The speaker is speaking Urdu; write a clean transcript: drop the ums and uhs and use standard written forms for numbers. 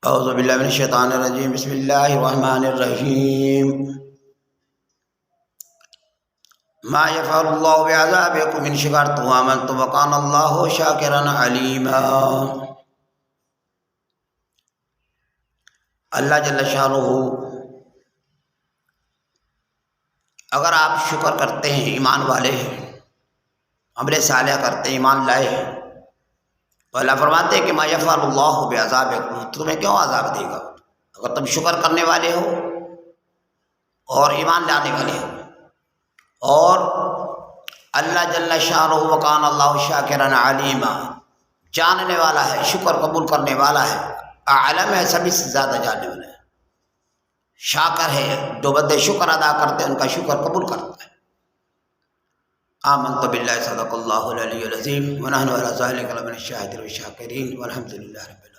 اعوذ باللہ من الشیطان الرجیم بسم اللہ الرحمن الرحیم ما یفعل اللہ بعذابکم ان شکرتم وآمنتم وکان اللہ شاکرا علیما۔ اللہ جل شانہ اگر آپ شکر کرتے ہیں، ایمان والے ہیں، عمل صالح کرتے ہیں، ایمان لائے ہیں، تو اللہ فرماتے ہیں کہ ما یفعل اللہ بعذابکم، تمہیں کیوں عذاب دے گا اگر تم شکر کرنے والے ہو اور ایمان لانے والے ہو۔ اور اللہ جل شانہ وکان اللہ شاکرا علیما، جاننے والا ہے، شکر قبول کرنے والا ہے، عالم ہے، سبھی سے زیادہ جاننے والا ہے، شاکر ہے، جو بندے شکر ادا کرتے ہیں ان کا شکر قبول کرتا ہے۔ آمنت باللہ صدق اللہ العلی العظیم ونحن علی ذلک لمن الشاہدین والشاکرین والحمد للہ رب العالمین۔